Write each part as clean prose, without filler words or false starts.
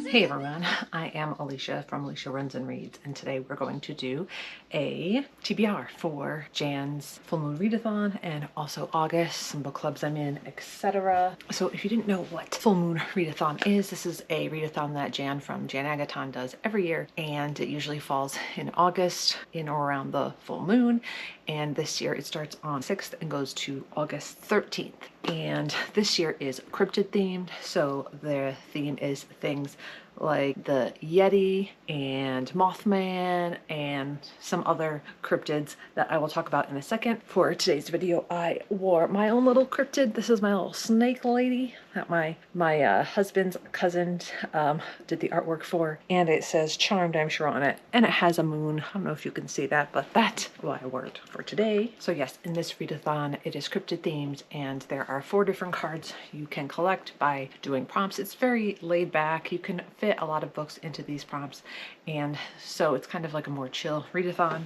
Hey everyone, I am Alicia from Alicia Runs and Reads, and today we're going to do a TBR for Jan's full moon readathon and also August, some book clubs I'm in, etc. So if you didn't know what full moon readathon is, this is a readathon that Jan from Readathon does every year, and it usually falls in August, in or around the full moon. And this year it starts on 6th and goes to August 13th. And this year is cryptid themed, so the theme is things like the Yeti and Mothman and some other cryptids that I will talk about in a second. For today's video, I wore my own little cryptid. This is my little snake lady that my husband's cousin did the artwork for, and it says Charmed, I'm sure, on it, and it has a moon. I don't know if you can see that, but that's what I wore it for today. So yes, in this readathon, it is cryptid themed, and there are 4 different cards you can collect by doing prompts. It's very laid back. You can fit a lot of books into these prompts, and so it's kind of like a more chill readathon,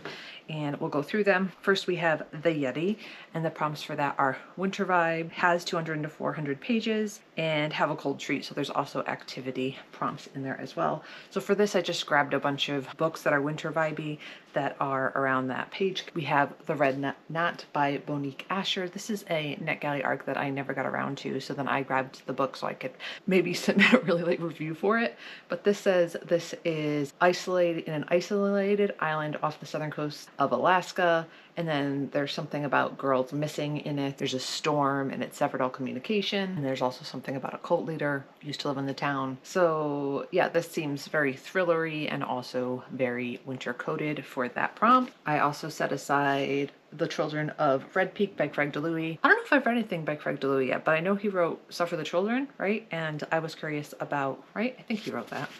and we'll go through them. First we have the Yeti, and the prompts for that are winter vibe, has 200 to 400 pages, and have a cold treat. So there's also activity prompts in there as well. So for this I just grabbed a bunch of books that are winter vibey that are around that page. We have The Red Knot by Monique Asher. This is a NetGalley arc that I never got around to, so then I grabbed the book so I could maybe submit a really late review for it. But this says this is isolated in an isolated island off the southern coast of Alaska, and then there's something about girls missing in it. There's a storm and it severed all communication, and there's also something about a cult leader who used to live in the town. So yeah, this seems very thrillery and also very winter coded for that prompt. I also set aside The Children of Red Peak by Craig DeLuey. I don't know if I've read anything by Craig DeLuey yet, but I know he wrote Suffer the Children, right? And I was curious about, right? I think he wrote that.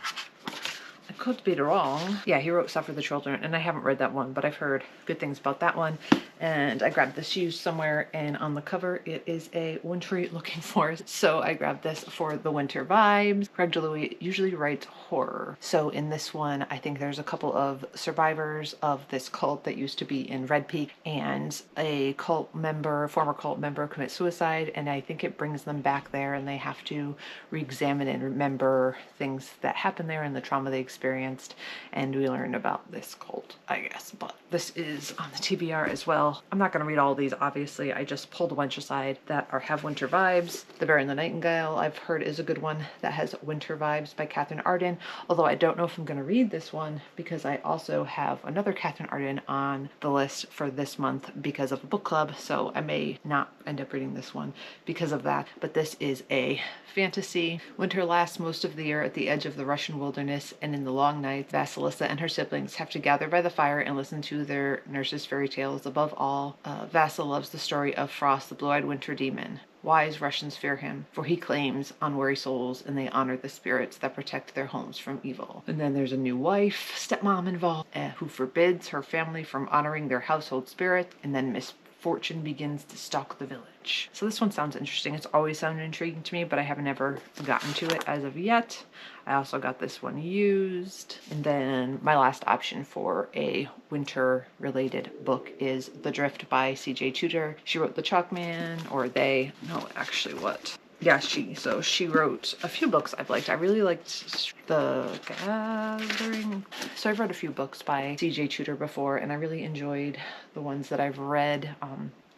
I could be wrong. Yeah, he wrote Suffer the Children, and I haven't read that one, but I've heard good things about that one. And I grabbed this used somewhere, and on the cover it is a wintry looking forest. So I grabbed this for the winter vibes. Craig DeLuey usually writes horror. So in this one, I think there's a couple of survivors of this cult that used to be in Red Peak, and a cult member, former cult member, commits suicide, and I think it brings them back there, and they have to re-examine and remember things that happened there and the trauma they experienced, and we learn about this cult, I guess. But this is on the TBR as well. I'm not going to read all these, obviously. I just pulled a bunch aside that have winter vibes. The Bear and the Nightingale, I've heard, is a good one that has winter vibes by Catherine Arden, although I don't know if I'm going to read this one because I also have another Catherine Arden on the list for this month because of a book club, so I may not end up reading this one because of that. But this is a fantasy. Winter lasts most of the year at the edge of the Russian wilderness, and in the long nights, Vasilisa and her siblings have to gather by the fire and listen to their nurse's fairy tales. Above all, Vasil loves the story of Frost, the blue-eyed winter demon. Wise Russians fear him, for he claims unwary souls, and they honor the spirits that protect their homes from evil. And then there's a new wife, stepmom involved, who forbids her family from honoring their household spirit, and then misfortune begins to stalk the village. So this one sounds interesting. It's always sounded intriguing to me, but I have never gotten to it as of yet. I also got this one used. And then my last option for a winter related book is The Drift by C.J. Tudor. She wrote The Chalkman, or they, no, actually what? Yeah, she wrote a few books I've liked. I really liked The Gathering. So I've read a few books by C.J. Tudor before, and I really enjoyed the ones that I've read.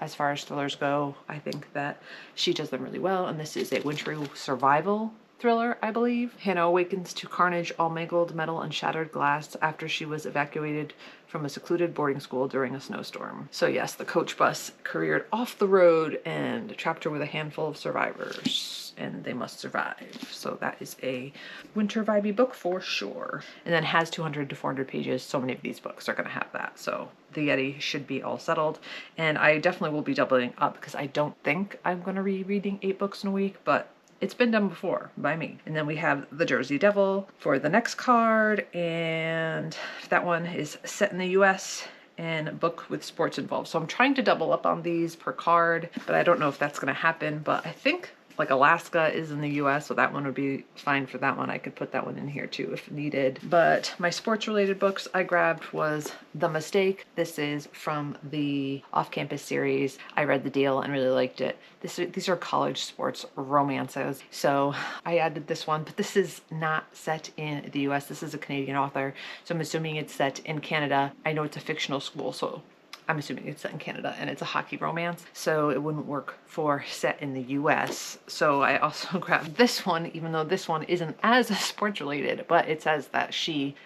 As far as thrillers go, I think that she does them really well, and this is a wintry survival thriller, I believe. Hannah awakens to carnage, all mangled metal and shattered glass after she was evacuated from a secluded boarding school during a snowstorm. So yes, the coach bus careered off the road and trapped her with a handful of survivors, and they must survive. So that is a winter vibey book for sure. And then has 200 to 400 pages. So many of these books are going to have that. So the Yeti should be all settled. And I definitely will be doubling up because I don't think I'm going to be reading 8 books in a week, but it's been done before by me. And then we have The Jersey Devil for the next card, and that one is set in the US and a book with sports involved. So I'm trying to double up on these per card, but I don't know if that's going to happen. But I think Like Alaska is in the US, so that one would be fine for that one. I could put that one in here too if needed. But my sports related books I grabbed was The Mistake. This is from the Off-Campus series. I read The Deal and really liked it. These are college sports romances. So I added this one, but this is not set in the US. This is a Canadian author, so I'm assuming it's set in Canada. I know it's a fictional school, so I'm assuming it's set in Canada, and it's a hockey romance, so it wouldn't work for set in the US. So I also grabbed this one, even though this one isn't as sports related, but it says that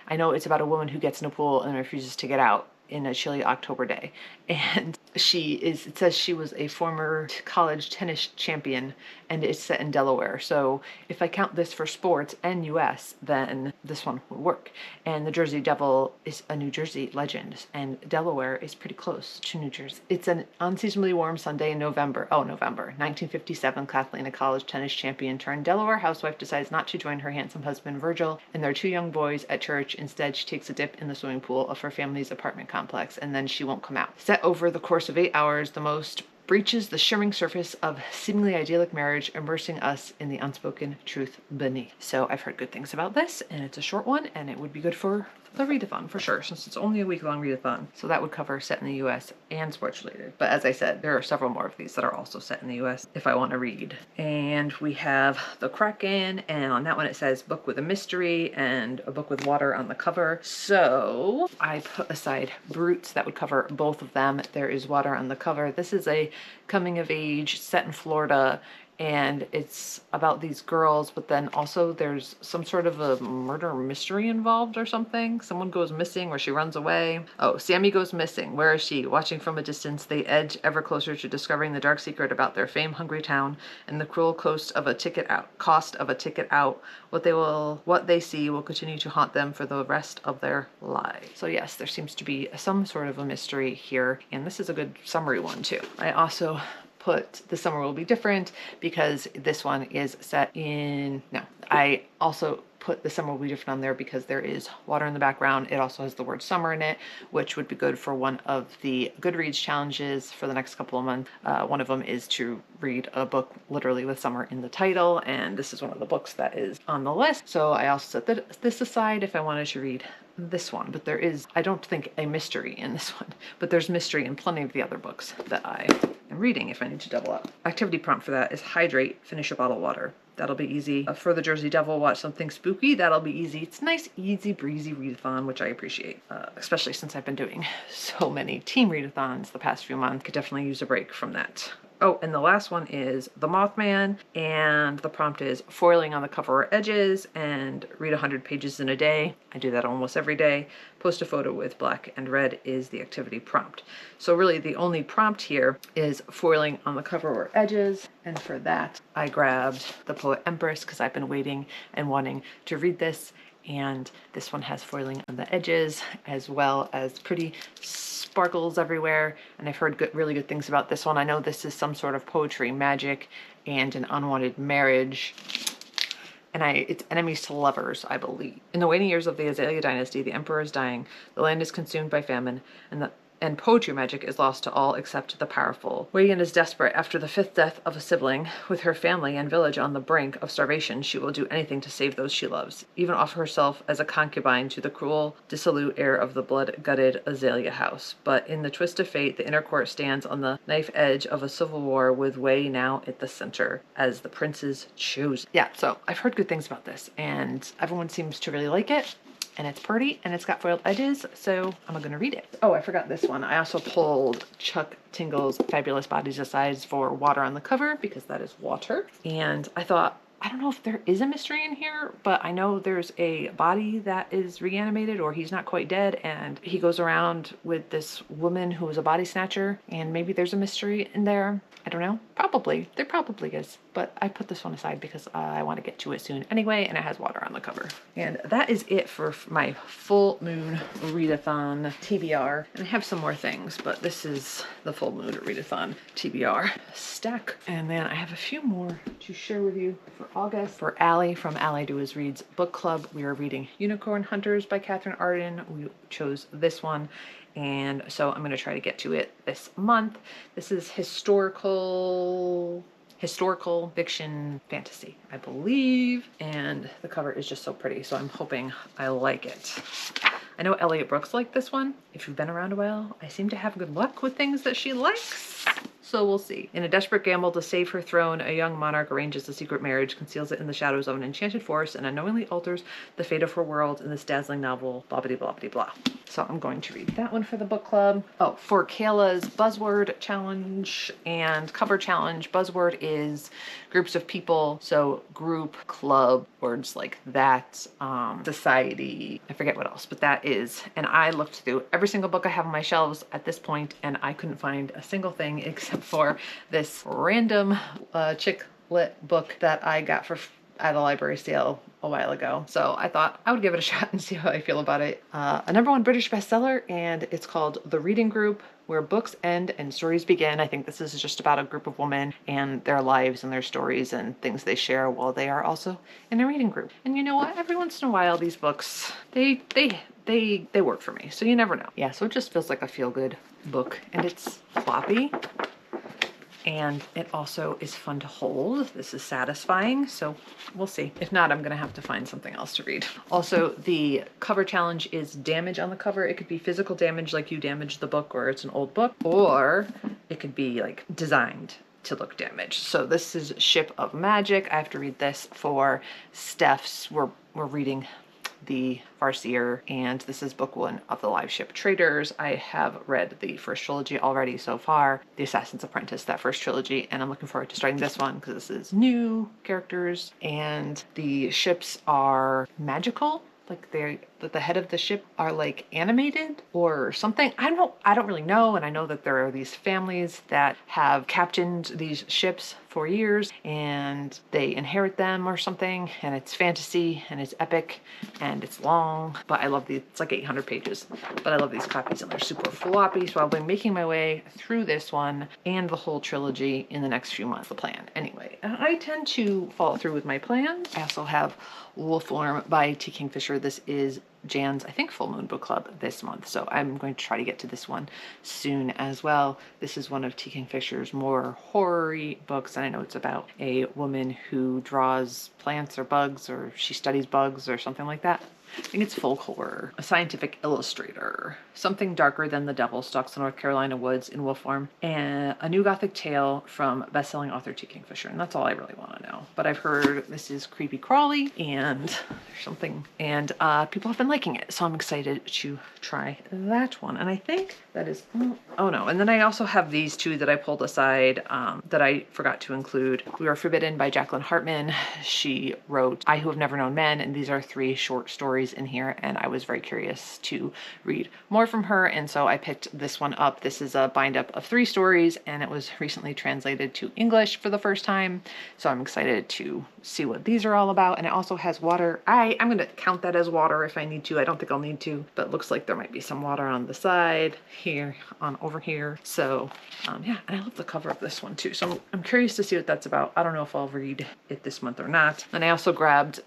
I know it's about a woman who gets in a pool and refuses to get out in a chilly October day. And it says she was a former college tennis champion, and it's set in Delaware. So if I count this for sports and US, then this one would work. And the Jersey Devil is a New Jersey legend, and Delaware is pretty close to New Jersey. It's an unseasonably warm Sunday in November. 1957, Kathleen, a college tennis champion turned Delaware housewife, decides not to join her handsome husband Virgil and their 2 young boys at church. Instead, she takes a dip in the swimming pool of her family's apartment complex, and then she won't come out. Set over the course of 8 hours, the most breaches the shimmering surface of seemingly idyllic marriage, immersing us in the unspoken truth beneath. So I've heard good things about this, and it's a short one, and it would be good for the readathon for sure, since it's only a week-long readathon. So that would cover set in the US and sports related. But as I said, there are several more of these that are also set in the US if I want to read. And we have The Kraken, and on that one it says book with a mystery and a book with water on the cover. So I put aside Brutes that would cover both of them. There is water on the cover. This is a coming of age set in Florida, and it's about these girls, but then also there's some sort of a murder mystery involved or something. Someone goes missing or she runs away. Oh, Sammy goes missing. Where is she? Watching from a distance, they edge ever closer to discovering the dark secret about their fame-hungry town and the cruel cost of a ticket out. What they see will continue to haunt them for the rest of their lives. So yes, there seems to be some sort of a mystery here, and this is a good summary one too. I also put The Summer Will Be Different because this one is set in, I also put The Summer Will Be Different on there because there is water in the background. It also has the word summer in it, which would be good for one of the Goodreads challenges for the next couple of months. One of them is to read a book literally with summer in the title, and this is one of the books that is on the list. So I also set this aside if I wanted to read this one, but there is, I don't think, a mystery in this one, but there's mystery in plenty of the other books that I am reading if I need to double up. Activity prompt for that is hydrate, finish a bottle of water. That'll be easy. For the Jersey Devil, watch something spooky. That'll be easy. It's nice, easy, breezy readathon, which I appreciate, especially since I've been doing so many team readathons the past few months. Could definitely use a break from that. Oh, and the last one is The Mothman, and the prompt is foiling on the cover or edges and read 100 pages in a day. I do that almost every day. Post a photo with black and red is the activity prompt. So really the only prompt here is foiling on the cover or edges, and for that I grabbed The Poet Empress because I've been waiting and wanting to read this, and this one has foiling on the edges as well as pretty sparkles everywhere, and I've heard really good things about this one. I know this is some sort of poetry, magic, and an unwanted marriage, and it's enemies to lovers, I believe. In the waning years of the Azalea dynasty, the emperor is dying, the land is consumed by famine, and poetry magic is lost to all except the powerful. Wei Yan is desperate after the 5th death of a sibling. With her family and village on the brink of starvation, she will do anything to save those she loves, even offer herself as a concubine to the cruel, dissolute heir of the blood-gutted Azalea house. But in the twist of fate, the inner court stands on the knife edge of a civil war with Wei now at the center as the prince's choose. Yeah, so I've heard good things about this, and everyone seems to really like it. And it's pretty, and it's got foiled edges, so I'm gonna read it. Oh, I forgot this one. I also pulled Chuck Tingle's Fabulous Bodies Aside for water on the cover, because that is water. And I thought, I don't know if there is a mystery in here, but I know there's a body that is reanimated, or he's not quite dead, and he goes around with this woman who is a body snatcher, and maybe there's a mystery in there. I don't know. Probably. There probably is. But I put this one aside because I want to get to it soon anyway, and it has water on the cover. And that is it for my full moon readathon TBR. And I have some more things, but this is the full moon readathon TBR stack. And then I have a few more to share with you for August. For Allie from Allie Does Reads Book Club, we are reading Unicorn Hunters by Catherine Arden. We chose this one, and so I'm going to try to get to it this month. This is historical historical fiction fantasy, I believe. And the cover is just so pretty, so I'm hoping I like it. I know Elliot Brooks liked this one. If you've been around a while, I seem to have good luck with things that she likes. So we'll see. In a desperate gamble to save her throne, a young monarch arranges a secret marriage, conceals it in the shadows of an enchanted forest, and unknowingly alters the fate of her world in this dazzling novel, blah blah blah blah blah. So I'm going to read that one for the book club. Oh, for Kayla's buzzword challenge and cover challenge, buzzword is groups of people. So group, club, words like that, society, I forget what else, but that is. And I looked through every single book I have on my shelves at this point, and I couldn't find a single thing except for this random chick lit book that I got at a library sale a while ago. So I thought I would give it a shot and see how I feel about it. A #1 British bestseller, and it's called The Reading Group, Where Books End and Stories Begin. I think this is just about a group of women and their lives and their stories and things they share while they are also in a reading group. And you know what? Every once in a while, these books, they work for me. So you never know. Yeah, so it just feels like a feel-good book, and it's floppy. And it also is fun to hold. This is satisfying, so we'll see. If not, I'm gonna have to find something else to read. Also, the cover challenge is damage on the cover. It could be physical damage, like you damaged the book or it's an old book, or it could be like designed to look damaged. So this is Ship of Magic. I have to read this for Steph's. We're reading the Farseer, and this is book 1 of the Live Ship Traders. I have read the first trilogy already so far, The Assassin's Apprentice, that first trilogy, and I'm looking forward to starting this one because this is new characters and the ships are magical. Like the head of the ship are like animated or something. I don't really know. And I know that there are these families that have captained these ships for years and they inherit them or something. And it's fantasy and it's epic and it's long, but I love it's like 800 pages, but I love these copies and they're super floppy. So I'll be making my way through this one and the whole trilogy in the next few months, the plan. Anyway, I tend to follow through with my plans. I also have Wolfworm by T. Kingfisher. This is Jan's, I think, full moon book club this month. So I'm going to try to get to this one soon as well. This is one of T. Kingfisher's more horror-y books. And I know it's about a woman who draws plants or bugs, or she studies bugs or something like that. I think it's folk horror. A scientific illustrator. Something darker than the devil stalks the North Carolina woods in wolfform. And a new gothic tale from best-selling author T. Kingfisher. And that's all I really want to know. But I've heard this is creepy crawly and something. And people have been liking it. So I'm excited to try that one. And I think that is... Oh no. And then I also have these two that I pulled aside that I forgot to include. We Are Forbidden by Jacqueline Hartman. She wrote I Who Have Never Known Men. And these are 3 short stories in here, and I was very curious to read more from her, and so I picked this one up. This is a bind up of 3 stories, and it was recently translated to English for the first time, so I'm excited to see what these are all about. And it also has water. I'm going to count that as water if I need to. I don't think I'll need to, but it looks like there might be some water on the side here, over here. So yeah, and I love the cover of this one too, so I'm curious to see what that's about. I don't know if I'll read it this month or not. And I also grabbed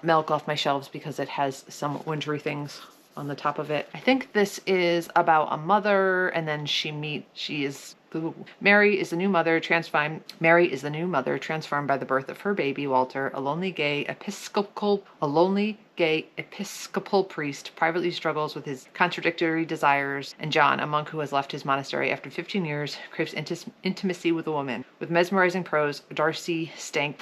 Milk off my shelves because it has some wintry things on the top of it. I think this is about a mother, and then Mary is the new mother transformed by the birth of her baby Walter, a lonely gay Episcopal priest, privately struggles with his contradictory desires, and John, a monk who has left his monastery after 15 years, craves intimacy with a woman. With mesmerizing prose, Darcy Stank,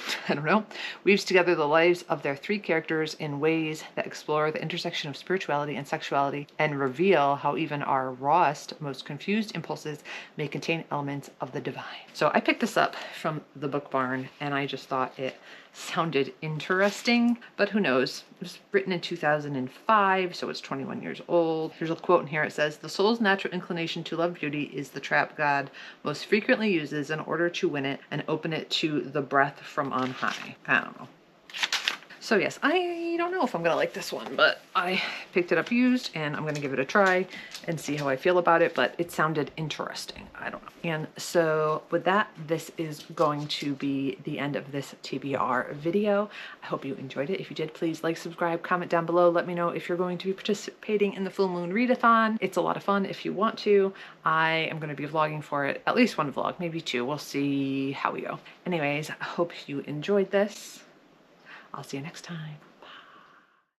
weaves together the lives of their 3 characters in ways that explore the intersection of spirituality and sexuality and reveal how even our rawest, most confused impulses may contain elements of the divine. So I picked this up from the Book Barn, and I just thought it sounded interesting, but who knows? It was written in 2005, so it's 21 years old. Here's a quote in here. It says, "The soul's natural inclination to love beauty is the trap God most frequently uses in order to win it and open it to the breath from on high." I don't know. So yes, I I don't know if I'm gonna like this one, but I picked it up used and I'm gonna give it a try and see how I feel about it, but it sounded interesting. I don't know. And so with that, this is going to be the end of this TBR video. I hope you enjoyed it. If you did, please like, subscribe, comment down below. Let me know if you're going to be participating in the full moon readathon. It's a lot of fun if you want to. I am going to be vlogging for it, at least one vlog, maybe two. We'll see how we go. Anyways, I hope you enjoyed this. I'll see you next time.